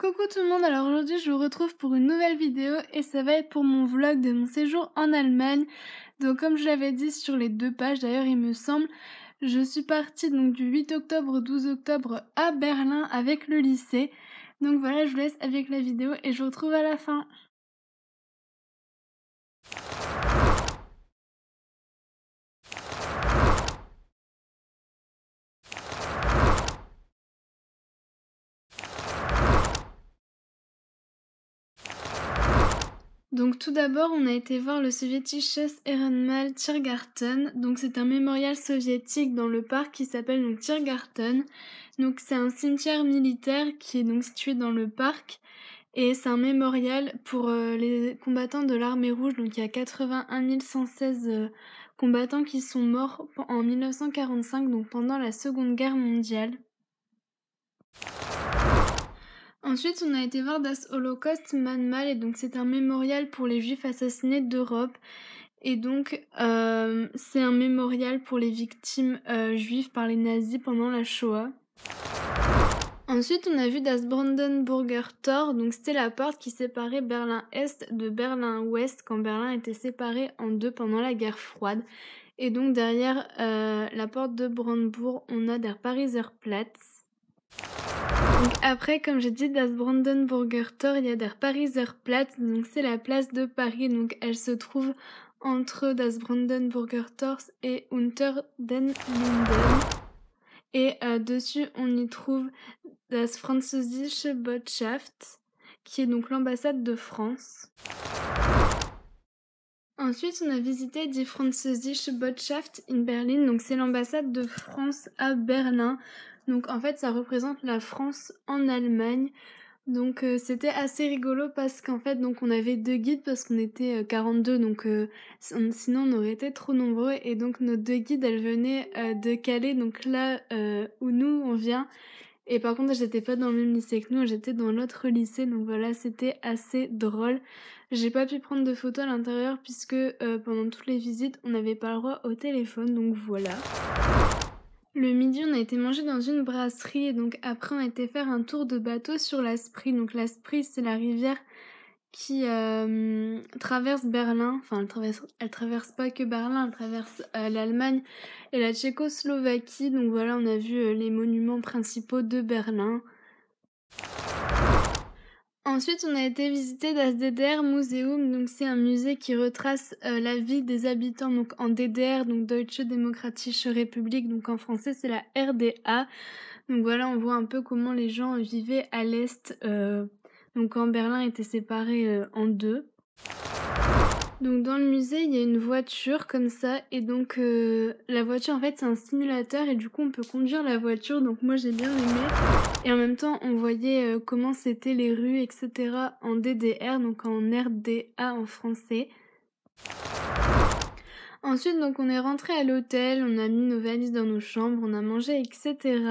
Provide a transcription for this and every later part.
Coucou tout le monde, alors aujourd'hui je vous retrouve pour une nouvelle vidéo et ça va être pour mon vlog de mon séjour en Allemagne. Donc comme je l'avais dit sur les 2 pages d'ailleurs il me semble, je suis partie donc du 8 octobre au 12 octobre à Berlin avec le lycée. Donc voilà, je vous laisse avec la vidéo et je vous retrouve à la fin. Donc tout d'abord, on a été voir le Sowjetisches Ehrenmal Tiergarten. Donc c'est un mémorial soviétique dans le parc qui s'appelle donc Tiergarten. Donc c'est un cimetière militaire qui est donc situé dans le parc et c'est un mémorial pour les combattants de l'armée rouge. Donc il y a 81 116 combattants qui sont morts en 1945, donc pendant la Seconde Guerre mondiale. Ensuite, on a été voir Das Holocaust Mahnmal, et donc c'est un mémorial pour les juifs assassinés d'Europe. Et donc, c'est un mémorial pour les victimes juives par les nazis pendant la Shoah. Ensuite, on a vu Das Brandenburger Tor, donc c'était la porte qui séparait Berlin-Est de Berlin-Ouest quand Berlin était séparé en deux pendant la guerre froide. Et donc derrière la porte de Brandebourg, on a Der Pariser Platz. Donc après, comme j'ai dit, Das Brandenburger Tor, il y a Der Pariser Platz, donc c'est la place de Paris, donc elle se trouve entre Das Brandenburger Tor et Unter den Linden. Et dessus, on y trouve Das Französische Botschaft, qui est donc l'ambassade de France. Ensuite, on a visité Die Französische Botschaft in Berlin, donc c'est l'ambassade de France à Berlin. Donc en fait, ça représente la France en Allemagne. Donc c'était assez rigolo parce qu'en fait, donc on avait 2 guides parce qu'on était 42, donc sinon on aurait été trop nombreux. Et donc nos 2 guides, elles venaient de Calais, donc là où nous on vient. Et par contre, j'étais pas dans le même lycée que nous, j'étais dans l'autre lycée, donc voilà, c'était assez drôle. J'ai pas pu prendre de photos à l'intérieur puisque pendant toutes les visites, on n'avait pas le droit au téléphone, donc voilà. Le midi, on a été manger dans une brasserie et donc après, on a été faire un tour de bateau sur la Spree. Donc la Spree, c'est la rivière qui traverse Berlin. Enfin, elle traverse pas que Berlin, elle traverse l'Allemagne et la Tchécoslovaquie. Donc voilà, on a vu les monuments principaux de Berlin. Ensuite, on a été visiter das DDR Museum, donc c'est un musée qui retrace la vie des habitants donc en DDR, donc Deutsche Demokratische Republik, donc en français c'est la RDA. Donc voilà, on voit un peu comment les gens vivaient à l'Est, donc quand Berlin était séparé en deux. Donc dans le musée, il y a une voiture comme ça et donc la voiture en fait c'est un simulateur et du coup on peut conduire la voiture, donc moi j'ai bien aimé. Et en même temps on voyait comment c'était les rues etc. en DDR, donc en RDA en français. Ensuite donc on est rentré à l'hôtel, on a mis nos valises dans nos chambres, on a mangé etc.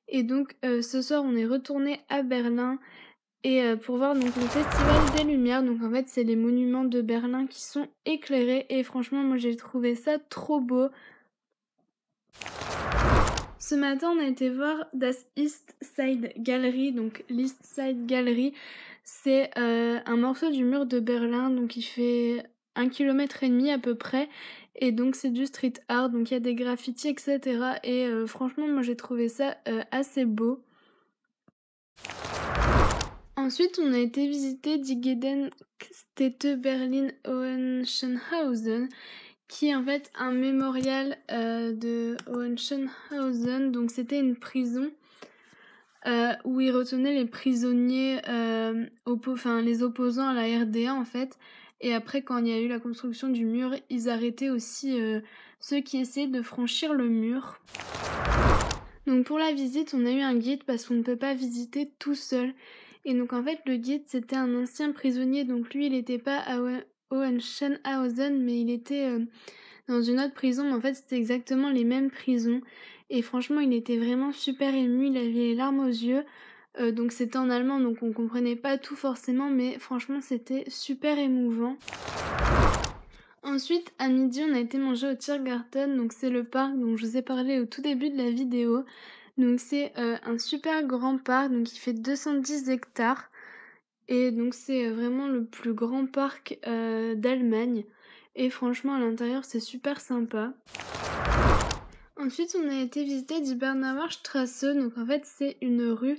Et donc ce soir on est retourné à Berlin. Et pour voir donc le Festival des Lumières, donc en fait c'est les monuments de Berlin qui sont éclairés et franchement moi j'ai trouvé ça trop beau. Ce matin on a été voir Das East Side Gallery, donc l'East Side Gallery c'est un morceau du mur de Berlin, donc il fait 1,5 km à peu près et donc c'est du street art, donc il y a des graffitis etc. Et franchement moi j'ai trouvé ça assez beau. Ensuite, on a été visiter Die Gedenkstätte Berlin-Hohenschönhausen, qui est en fait un mémorial de Hohenschönhausen. Donc c'était une prison où ils retenaient les prisonniers, les opposants à la RDA en fait. Et après, quand il y a eu la construction du mur, ils arrêtaient aussi ceux qui essayaient de franchir le mur. Donc pour la visite, on a eu un guide parce qu'on ne peut pas visiter tout seul. Et donc en fait le guide c'était un ancien prisonnier, donc lui il était pas à Hohenschönhausen mais il était dans une autre prison, mais en fait c'était exactement les mêmes prisons. Et franchement il était vraiment super ému, il avait les larmes aux yeux, donc c'était en allemand donc on comprenait pas tout forcément, mais franchement c'était super émouvant. Ensuite à midi on a été manger au Tiergarten, donc c'est le parc dont je vous ai parlé au tout début de la vidéo. Donc c'est un super grand parc, donc il fait 210 hectares. Et donc c'est vraiment le plus grand parc d'Allemagne. Et franchement à l'intérieur c'est super sympa. Ensuite on a été visiter die Bernauer Straße, donc en fait c'est une rue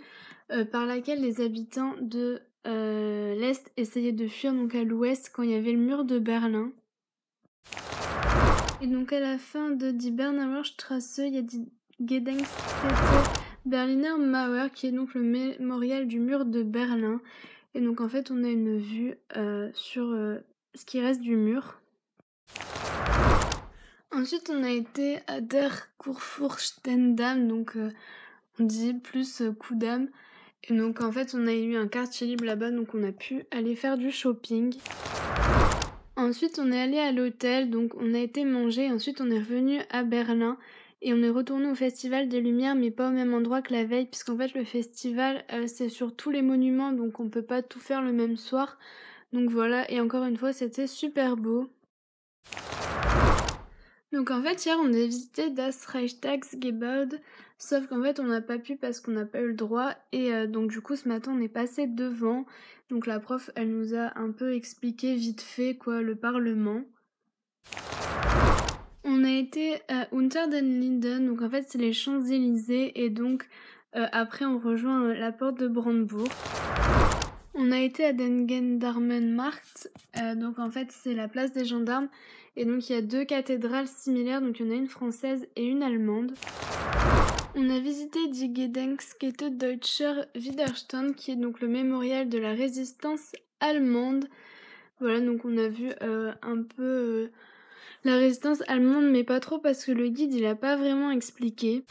par laquelle les habitants de l'Est essayaient de fuir donc à l'Ouest quand il y avait le mur de Berlin. Et donc à la fin de die Bernauer Straße, il y a die Gedenkstätte Berliner Mauer qui est donc le mémorial du mur de Berlin. Et donc en fait on a une vue sur ce qui reste du mur. Ensuite on a été à der Kurfürstendamm, donc on dit plus coup d'âme. Et donc en fait on a eu un quartier libre là-bas, donc on a pu aller faire du shopping. Ensuite on est allé à l'hôtel, donc on a été manger, ensuite on est revenu à Berlin. Et on est retourné au Festival des Lumières, mais pas au même endroit que la veille, puisqu'en fait le festival c'est sur tous les monuments, donc on peut pas tout faire le même soir. Donc voilà, et encore une fois c'était super beau. Donc en fait hier on a visité das Reichstagsgebäude, sauf qu'en fait on n'a pas pu parce qu'on n'a pas eu le droit. Et donc du coup ce matin on est passé devant, donc la prof elle nous a un peu expliqué vite fait quoi le Parlement. On a été à Unter den Linden, donc en fait c'est les Champs-Élysées, et donc après on rejoint la porte de Brandebourg. On a été à den Gendarmenmarkt, donc en fait c'est la place des gendarmes, et donc il y a deux cathédrales similaires, donc il y en a une française et une allemande. On a visité die Gedenkstätte Deutscher Widerstand, qui est donc le mémorial de la résistance allemande. Voilà, donc on a vu un peu la résistance allemande, mais pas trop parce que le guide il a pas vraiment expliqué.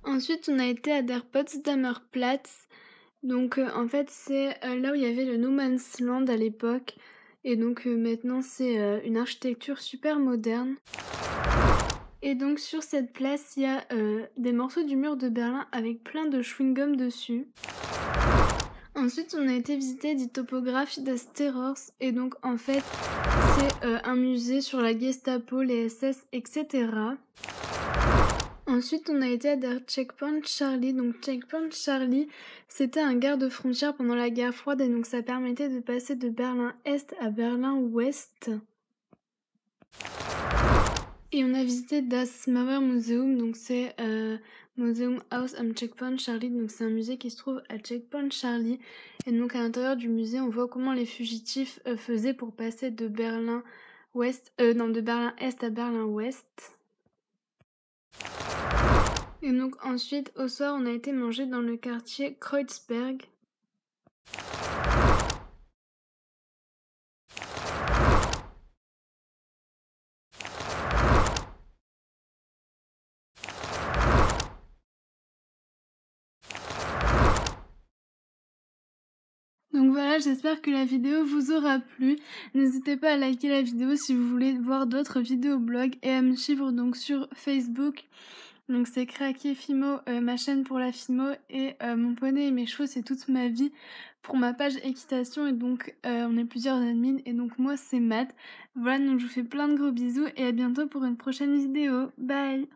Ensuite on a été à der Potsdamer Platz, donc en fait c'est là où il y avait le No Man's Land à l'époque, et donc maintenant c'est une architecture super moderne. Et donc sur cette place il y a des morceaux du mur de Berlin avec plein de chewing-gum dessus. Ensuite on a été visiter die Topographie des Terrors, et donc en fait c'est un musée sur la Gestapo, les SS, etc. Ensuite on a été à der Checkpoint Charlie, donc Checkpoint Charlie c'était un garde-frontière pendant la guerre froide, et donc ça permettait de passer de Berlin Est à Berlin Ouest. Et on a visité das Mauer Museum, donc c'est Museum House am Checkpoint Charlie, donc c'est un musée qui se trouve à Checkpoint Charlie. Et donc à l'intérieur du musée on voit comment les fugitifs faisaient pour passer de Berlin de Berlin Est à Berlin Ouest. Et donc ensuite au soir on a été manger dans le quartier Kreuzberg. Donc voilà, j'espère que la vidéo vous aura plu. N'hésitez pas à liker la vidéo si vous voulez voir d'autres vidéos blog, et à me suivre donc sur Facebook. Donc c'est Craquer Fimo, ma chaîne pour la Fimo, et mon poney et mes chevaux c'est toute ma vie pour ma page équitation, et donc on est plusieurs admins, et donc moi c'est Matt. Voilà, donc je vous fais plein de gros bisous et à bientôt pour une prochaine vidéo. Bye!